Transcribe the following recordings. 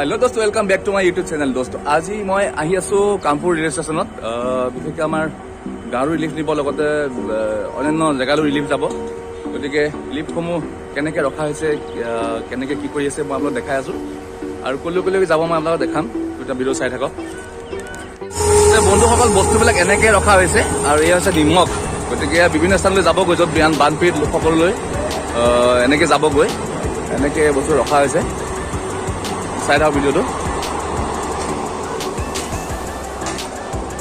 Hello दोस्तों, welcome back to my YouTube channel. दोस्तों आज मैं आহি আছো কামপুৰ ৰেল ষ্টেচনত। বিশেষকৈ আমাৰ গাঁৱৰ ৰিলিফ নিবৰ লগতে অন্যান্য জেগালৈ ৰিলিফ যাব। গতিকে ৰিলিফসমূহ কেনেকৈ ৰখা হৈছে, কেনেকৈ কি কৰি আছে মই আপোনালোকক দেখাই আছোঁ আৰু কলৈকে যাব মই আপোনালোকক দেখাম। দুটা ভিডিঅ' চাই থাকক। বন্ধুসকল, বস্তুবিলাক এনেকৈ ৰখা হৈছে আৰু এয়া হৈছে নিমখ। গতিকে বিভিন্ন স্থানলৈ যাবগৈ, য'ত বানপীড়িত লোকসকললৈ এনেকৈ যাবগৈ। এনেকৈ বস্তু ৰখা হৈছে, চাই থাকক ভিডিঅ'টো।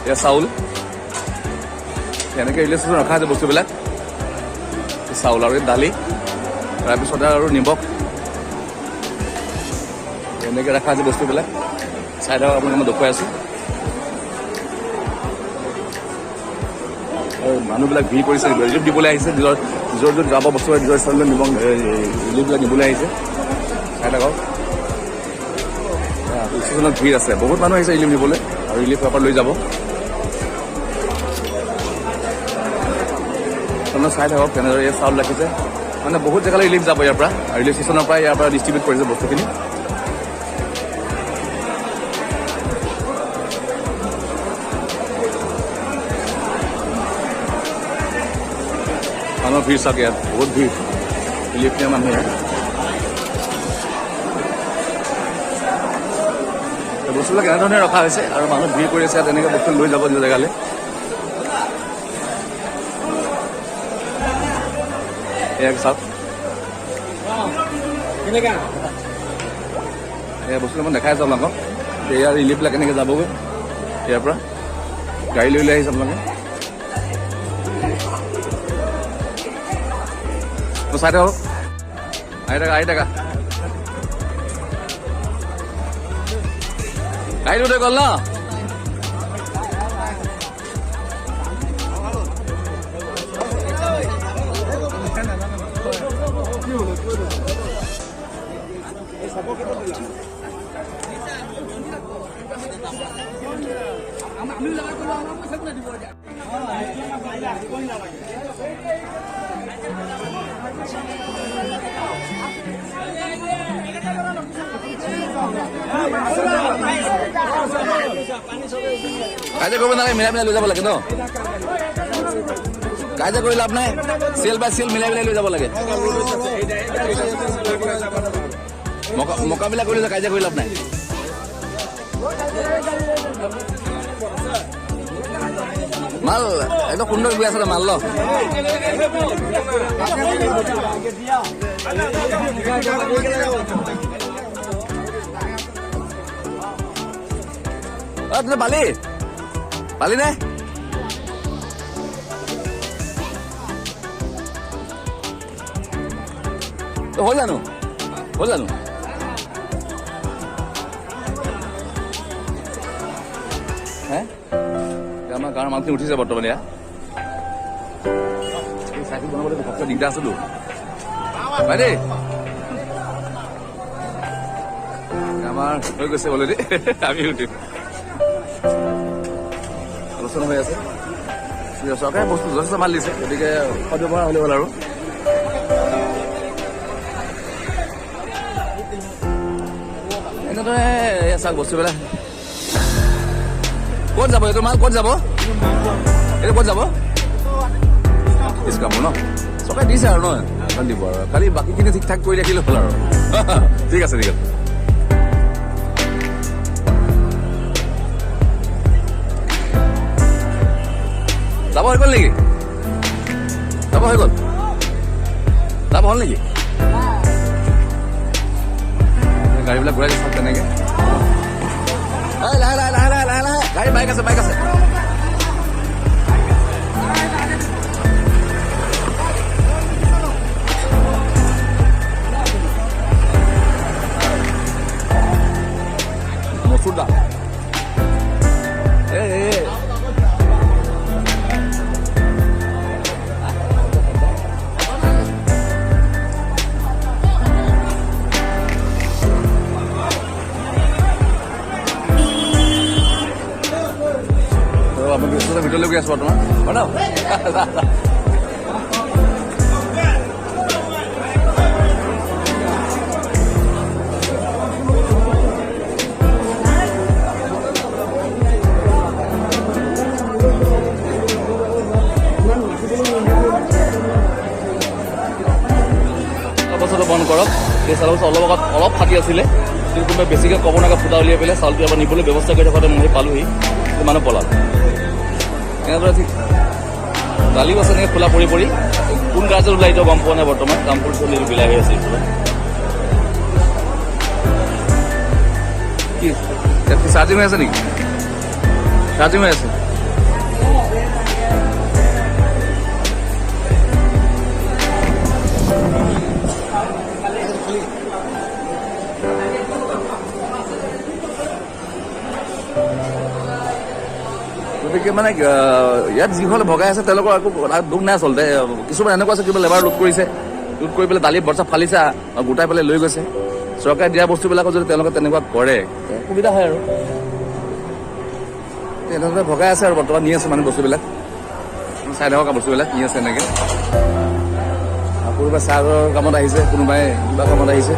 এয়া চাউল, এনেকৈ ৰিলিফ ষ্টেচন ৰখা হৈছে বস্তুবিলাক। চাউল আৰু দালি, তাৰপিছতে আৰু নিমখ, এনেকৈ ৰখা হৈছে বস্তুবিলাক। চাই থাকক, আপোনাক মই দেখুৱাই আছোঁ। আৰু মানুহবিলাক ভিৰ কৰিছে, ৰিলিফ দিবলৈ আহিছে। নিজৰ য'ত যাব বস্তু নিজৰ স্থানলৈ নিমখ ৰিলিফবিলাক দিবলৈ আহিছে। চাই থাকক, ষ্টেচনত ভিৰ আছে, বহুত মানুহ আহিছে ৰিলিফ দিবলৈ আৰু ৰিলিফ পেপাৰ লৈ যাব। চাই থাকক কেনেদৰে এই চাউল ৰাখিছে, মানে বহুত জেগালৈ ৰিলিফ যাব ইয়াৰ পৰা, ৰিলিফ ষ্টেচনৰ পৰা ইয়াৰ পৰা ডিষ্ট্ৰিবিউট কৰিছে বস্তুখিনি। মানুহৰ ভিৰ চাওক, ইয়াত বহুত ভিৰ ৰিলিফ নিয়া মানুহ ইয়াত। বস্তুবিলাক এনেধৰণে ৰখা হৈছে আৰু মানুহ ভিৰ কৰি আছে, তেনেকৈ বস্তু লৈ যাব নিজৰ জেগালৈ। এয়া চাওক, এয়া বস্তু মই দেখাই আছোঁ আপোনালোকক। এয়া ৰিলিফবিলাক এনেকৈ যাবগৈ ইয়াৰ পৰা, গাড়ী লৈ আহিছে আপোনালোকে। চাই থাকক, আহি থাকা গাড়ী উঠে গ'ল ন। কাজিয়া কৰিব নালাগে, মিলাই মিলাই লৈ যাব লাগে ন। কাজিয়া কৰি লাভ নাই, চেল বাই চেল মিলাই মিলাই লৈ যাব লাগে। মোকাবিলা কৰিলে কাজিয়া কৰি লাভ নাই। মাল একদম সুন্দৰ গৈ আছে মাল ল। বালি বালি নে হ'ল জানো, হ'ল জানো? হে আমাৰ গাঁৱৰ মানুহখিনি উঠিছে বৰ্তমান। এয়া এই চাইকেল বনাবলৈ ঘপকৈ দিগদাৰ আছিলো ভাই দেই। আমাৰ হৈ গৈছে অলৰেডি, আমি উঠিম। আলোচনা হৈ আছে, চৰকাৰে বস্তু যথেষ্ট মাল দিছে, গতিকে সদ ব্যৱহাৰ হ'লে হ'ল আৰু। এনেদৰে চাওক বস্তুবিলাক। ক'ত যাব এইটো মাল, ক'ত যাব এইটো, ক'ত যাব? ডিছকাউণ্ট ন, চৰকাৰে দিছে আৰু নহয় দিব আৰু, খালি বাকীখিনি ঠিক ঠাক কৰি ৰাখিলে হ'ল আৰু। ঠিক আছে, ঠিক আছে। যাব হৈ গ'ল নেকি? যাব হৈ গ'ল, যাব হ'ল নেকি? গাড়ীবিলাক ঘূৰাই দিছে তেনেকৈ। লাহে লাহে লাহে লাহে লাহে লাহে লাহে, গাড়ী বাইক আছে, বাইক আছে। মচুৰ দাম ভিতৰলৈ গৈ আছো বৰ্তমান। হৈছে অলপ ফাটি আছিলে, কিন্তু কোনোবাই বেছিকৈ ক'ব নাগে ফুটা উলিয়াই পেলাই চাউলটো এবাৰ নিবলৈ ব্যৱস্থা কৰি থাকোঁতে মই পালোহি, মানুহ পলাল। এনেদৰে ঠিক দালিও আছে এনেকৈ খোলা পৰি কোন গাজত ওলাই গম পোৱা নাই বৰ্তমান। কামপুৰ চলিটো বিলাই হৈ আছে এইফালে। কি ইয়াত কি চাৰ্জিং হৈ আছে নেকি? চাৰ্জিং হৈ আছে। গতিকে মানে ইয়াত যিসকলে ভগাই আছে তেওঁলোকৰ একো দুখ নাই আচলতে। কিছুমান এনেকুৱা আছে কিবা লেবাৰ লোড কৰিছে, লোড কৰি পেলাই দালি বৰ্ষা ফালিছে, গোটাই পেলাই লৈ গৈছে। চৰকাৰে দিয়া বস্তুবিলাকত যদি তেওঁলোকে তেনেকুৱা কৰে সুবিধা হয় আৰু। তেনেদৰে ভগাই আছে আৰু বৰ্তমান নি আছে মানে বস্তুবিলাক, চাই থকা বস্তুবিলাক নি আছে এনেকৈ। কোনোবাই চাহৰ কামত আহিছে, কোনোবাই কিবা কামত আহিছে।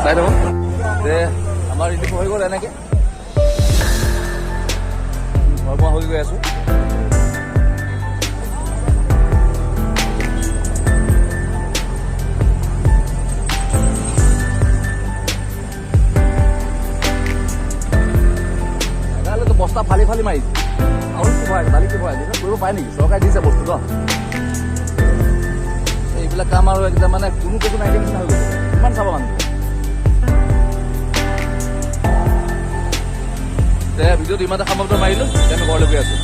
চাই থাকক যে আমাৰ ৰিলিফ হৈ গ'ল এনেকৈ মই হৈ গৈ আছোঁ। বস্তা ফালি মাৰিছে আৰু কি ভৰাই দালি কি ভৰাই কৰিব পাৰে নেকি? চৰকাৰে দিছে বস্তু ন, এইবিলাক কাম আৰু একদম মানে কোনো কিছু নাই নিচিনা হৈ গৈছে। কিমান চাব মানুহ। ভিডিঅ'টো ইমানতে সমাপ্ত মাৰিলোঁ, আমি ঘৰলৈ গৈ আছোঁ।